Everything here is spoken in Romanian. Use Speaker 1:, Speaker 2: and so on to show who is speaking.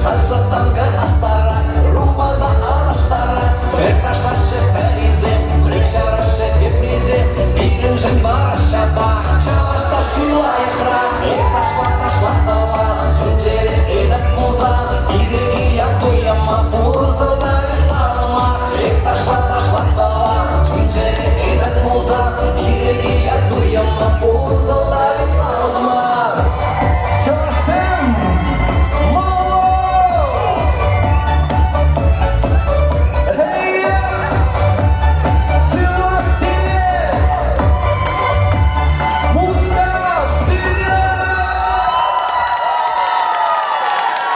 Speaker 1: Salsa, tango, astara, rumba da araştara, Fertaştaşı perize, frekşaraşı defrize, Birinci baraşaba, çavaştaşıyla ekra, Taşla çöncere edip muza, İrigi yaptuyama, Burzada ve sarma, Taşla çöncere edip muza, İrigi yaptuyama, Burzada